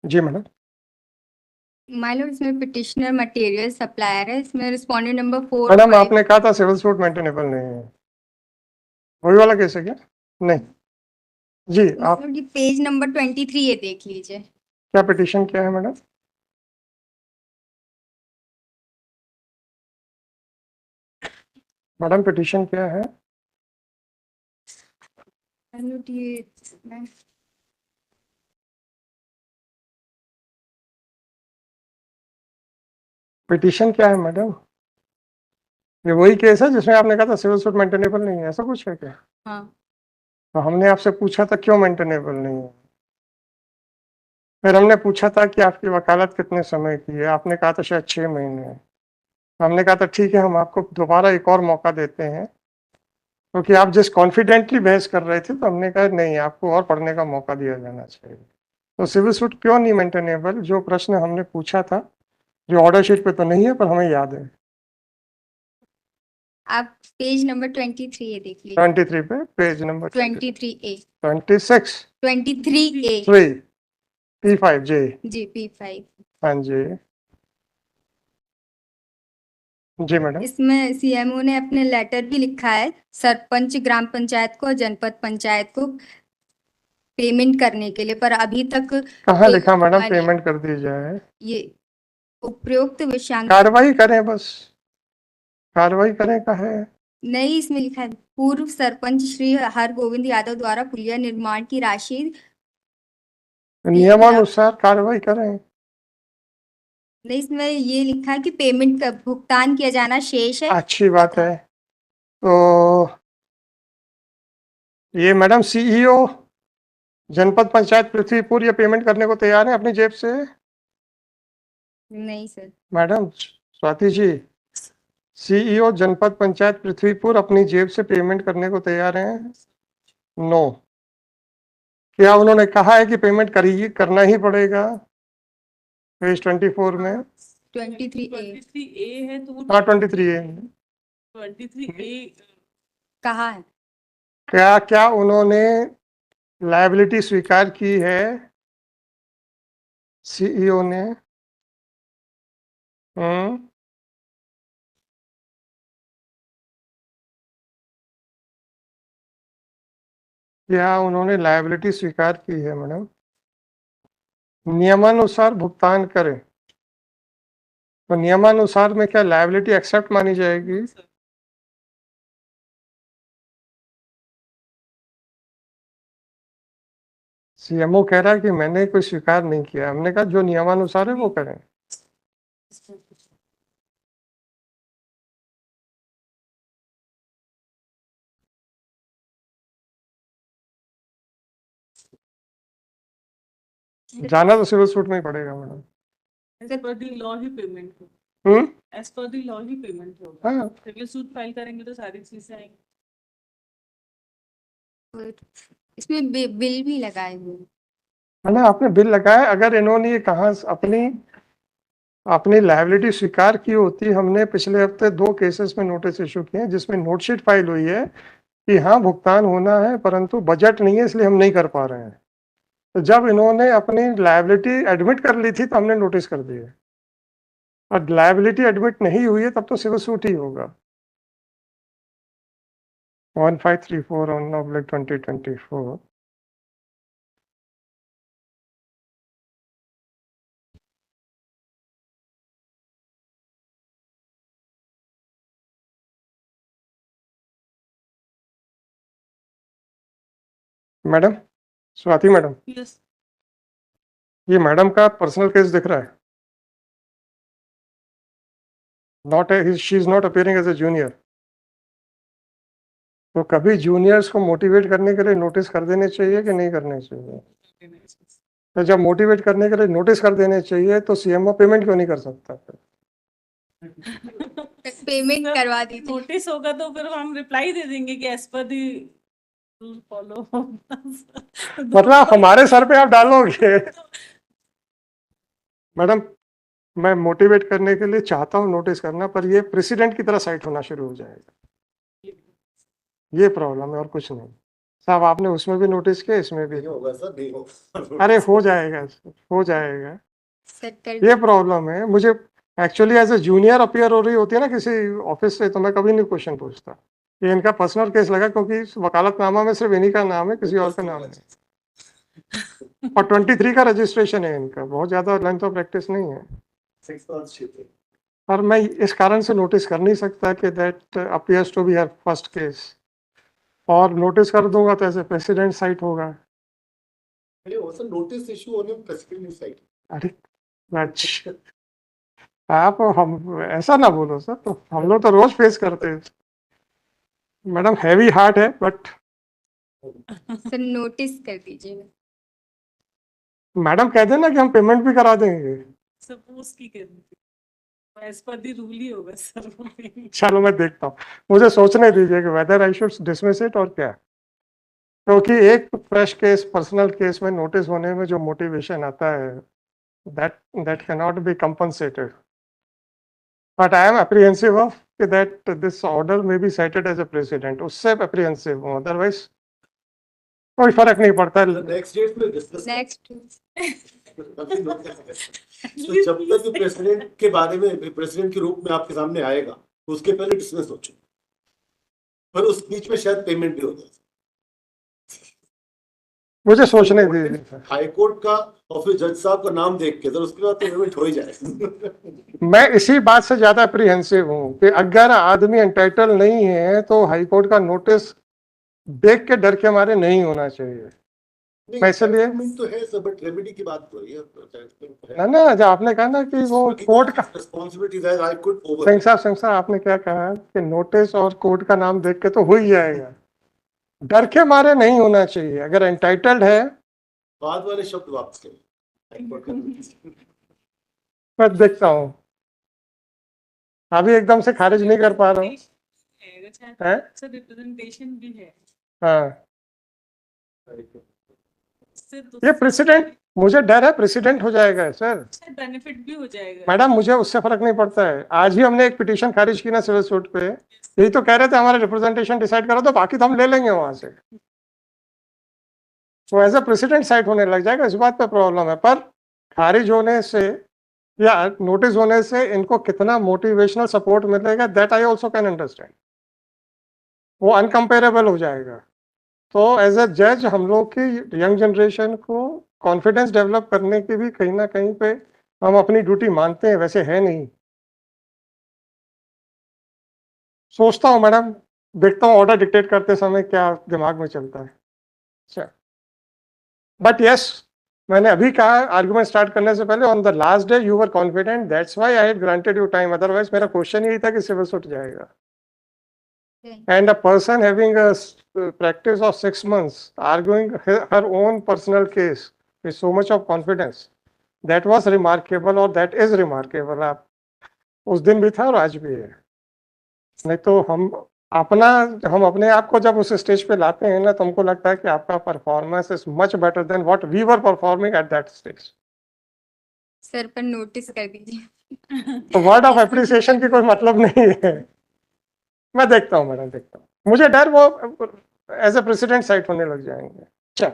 Ji madam. My lord, इसमें petitioner material supplier है, इसमें रिस्पोंडेंट नंबर 4 मैडम आपने कहा था सिविल सूट मेंटेनेबल नहीं है, वही वाला केस है क्या? नहीं जी। आप पेज नंबर 23 ये देख लीजिए। क्या पिटिशन क्या है मैडम? मैडम पिटिशन क्या है? पिटिशन क्या है मैडम? ये वही केस है जिसमें आपने कहा था सिविल सूट मेंटेनेबल नहीं है, ऐसा कुछ है क्या? हाँ। तो हमने आपसे पूछा था क्यों मेंटेनेबल नहीं है, फिर हमने पूछा था कि आपकी वकालत कितने समय की है, आपने कहा था शायद 6 महीने है। हमने कहा था ठीक है, हम आपको दोबारा एक और मौका देते हैं, क्योंकि आप जिस कॉन्फिडेंटली बहस कर रहे थे, तो हमने कहा नहीं, आपको और पढ़ने का मौका दिया जाना चाहिए। तो सिविल सूट क्यों नहीं मेंटेनेबल, जो प्रश्न हमने पूछा था, जो ऑर्डर शीट पे तो नहीं है पर हमें याद है। आप पेज नंबर 23 ये देख लीजिए। 23 पे page number 23A 26 23A 3 P5 जी P5। हाँ जी। जी मैडम। इसमें सीएमओ ने अपने लेटर भी लिखा है सरपंच ग्राम पंचायत को और जनपद पंचायत को पेमेंट करने के लिए, पर अभी तक कहाँ लिखा मैडम पेमेंट कर दी जाए? ये उपरोक्त विषयांक कार्रवाई करें, बस कार्रवाई करें का है। नहीं, इसमें लिखा है पूर्व सरपंच श्री हरगोविंद यादव द्वारा पुलिया निर्माण की राशि नियमानुसार कार्रवाई करें। नहीं, इसमें ये लिखा है कि पेमेंट का भुगतान किया जाना शेष है। अच्छी बात है। तो ये मैडम सीईओ जनपद पंचायत पृथ्वीपुर ये पेमेंट करने को तैयार है अपनी जेब से? नहीं sir. Madam Swati ji, CEO जनपद पंचायत पृथ्वीपुर अपनी जेब से पेमेंट करने को तैयार हैं? नो। क्या उन्होंने कहा है कि पेमेंट करिए, करना ही पड़ेगा? पेज 24 में 23A है तो हाँ 23 है। 23A कहा है। क्या क्या उन्होंने लायबिलिटी स्वीकार की है सीईओ ने? हम्म क्या उन्होंने लायबिलिटी स्वीकार की है मैडम? नियमानुसार भुगतान करें, तो नियमानुसार में क्या लायबिलिटी एक्सेप्ट मानी जाएगी? सीएमओ कह रहा है कि मैंने कोई स्वीकार नहीं किया, हमने कहा जो नियमानुसार है वो करें। जाना तो सिविल सूट में ही पड़ेगा madam. As per the law ही पेमेंट हो। एज पर दी लॉ ही पेमेंट होगा। हाँ। सिविल सूट फाइल करेंगे तो सारी चीजें आएंगी। इसमें बिल भी लगाए हुए है ना, आपने बिल लगाया, अगर इन्होंने ये कहा अपनी अपनी लायबिलिटी स्वीकार की होती, हमने पिछले हफ्ते 2 केसेस में नोटिस इशू किए हैं जिसमें नोटशीट फाइल हुई है कि हाँ भुगतान होना है, परंतु बजट नहीं है इसलिए हम नहीं कर पा रहे हैं। तो जब इन्होंने अपनी लायबिलिटी एडमिट कर ली थी तो हमने नोटिस कर दिए, और लायबिलिटी एडमिट नहीं हुई है तब तो सिविल सूट ही होगा। 1534/2024। मैडम स्वाति मैडम, यस ये मैडम का पर्सनल केस दिख रहा है, not she is not appearing as a junior. तो कभी जूनियर्स को मोटिवेट करने के लिए नोटिस कर देने चाहिए कि नहीं करने चाहिए? तो जब मोटिवेट करने के लिए नोटिस कर देने चाहिए तो सीएमओ पेमेंट क्यों नहीं कर सकता? पेमेंट करवा दी थी। नोटिस होगा तो फिर हम रिप्लाई दे देंगे कि एज पर दी रूल फॉलो। मतलब हमारे सर पे आप डालोगे? मैडम मैं मोटिवेट करने के लिए चाहता हूँ नोटिस करना, पर ये प्रेसिडेंट की तरह साइट होना शुरू हो जाएगा, ये प्रॉब्लम है और कुछ नहीं। साहब आपने उसमें भी नोटिस किया, इसमें भी। नहीं होगा सर, नहीं होगा। अरे हो जाएगा, हो जाएगा। सर कर ये दीजिए। प्रॉब्लम है मुझे। Actually as a junior appear हो रही होती है ना किसी ऑफिस से, तो मैं कभी नहीं क्वेश्चन पूछता। ये इनका पर्सनल केस लगा क्योंकि वकालतनामा में सिर्फ इन्हीं का नाम है, किसी और का नाम नहीं। और 23 का रजिस्ट्रेशन है इनका, बहुत ज्यादा लेंथ ऑफ प्रैक्टिस नहीं है। 6 months shipping. और मैं इस कारण से नोटिस कर नहीं सकता कि that appears to be her first case, और नोटिस कर दूंगा तो ऐसे प्रेसिडेंट साइट होगा। नहीं वो सर नोटिस इशू होने में प्रेसिडेंट साइड। अरे अच्छा, आप हम ऐसा ना बोलो सर, तो हम लोग तो रोज फेस करते हैं मैडम, हैवी हार्ट है बट। सर नोटिस कर दीजिए। मैडम कह देना कि हम पेमेंट भी करा देंगे। सपोज की करनी थी, एज पर दी रूल ही होगा सर। चलो मैं देखता हूँ, मुझे सोचने दीजिए कि whether I should dismiss it और क्या। क्योंकि एक फ्रेश केस, पर्सनल केस में नोटिस होने में जो मोटिवेशन आता है, that that can not be compensated. But I am apprehensive of that this order में be cited as a precedent, उससे अप्रीहेंसिव हूँ, अदरवाइज कोई फर्क नहीं पड़ता। नेक्स्ट डेट में डिस्कस। नेक्स्ट तो जब तक प्रेसिडेंट के बारे में, प्रेसिडेंट के रूप में आपके सामने आएगा, तो उसके पहले डिस्कस सोचो, पर उस बीच में शायद पेमेंट भी हो जाए। मुझे सोचने दीजिए। हाई कोर्ट का और फिर जज साहब का नाम देख के, तो उसके बाद तो पेमेंट हो ही जाए। मैं इसी बात से ज्यादा अप्रीहेंसिव हूँ कि अगर आदमी एंटाइटल नहीं है तो हाई कोर्ट का नोटिस देख के डर के मारे नहीं होना चाहिए। इसलिए तो है सर, बट रेमेडी की बात तो है ना ना, जो आपने कहा ना कि वो कोर्ट का responsibility that I could over. Singh साहब आपने क्या कहा कि नोटिस और कोर्ट का नाम देख के तो हो ही जाएगा, डर के मारे नहीं होना चाहिए। अगर एंटाइटल्ड है, बाद वाले शब्द वापस करें। मैं देखता हूँ, अभी एकदम से खारिज नहीं कर पा रहा हूँ। हैं? सर रिप्रेजेंटेशन भी है हाँ, सर, ये प्रेसिडेंट, मुझे डर है प्रेसिडेंट हो जाएगा सर। बेनिफिट भी हो जाएगा मैडम मुझे उससे फर्क नहीं पड़ता है। आज ही हमने एक पिटीशन खारिज की ना सिविल सूट पे, यही तो कह रहे थे हमारा रिप्रेजेंटेशन डिसाइड करो, तो बाकी तो हम ले लेंगे वहां से। तो एज अ प्रेसिडेंट साइड होने लग जाएगा, इस बात पे प्रॉब्लम है। पर खारिज होने से या नोटिस होने से इनको कितना मोटिवेशनल सपोर्ट मिलेगा, that I also can understand. वो अनकंपेरेबल हो जाएगा। तो एज अ जज हम लोग की यंग जनरेशन को कॉन्फिडेंस डेवलप करने की भी कहीं ना कहीं पे हम अपनी ड्यूटी मानते हैं, वैसे है नहीं। सोचता हूँ मैडम, देखता हूँ ऑर्डर डिक्टेट करते समय क्या दिमाग में चलता है। अच्छा, बट यस, मैंने अभी कहा आर्गुमेंट स्टार्ट करने से पहले, on the last day you were confident, that's why I had granted you time, otherwise मेरा क्वेश्चन यही था कि सिविल सूट जाएगा। And a person having a practice of 6 months arguing her own personal case with so much of confidence, that was remarkable, और that is remarkable। आप उस दिन भी था और आज भी है। नहीं तो हम अपने आप को जब उस स्टेज पे लाते हैं ना, तो हमको लगता है कि आपका performance is much better than what we were performing at that stage. Sir पर नोटिस कर दीजिए। तो वर्ड ऑफ एप्रिसिएशन की कोई मतलब नहीं है। मैं देखता हूँ मैडम, देखता हूँ। मुझे डर वो एज ए प्रेसिडेंट साइड होने लग जाएंगे। चल।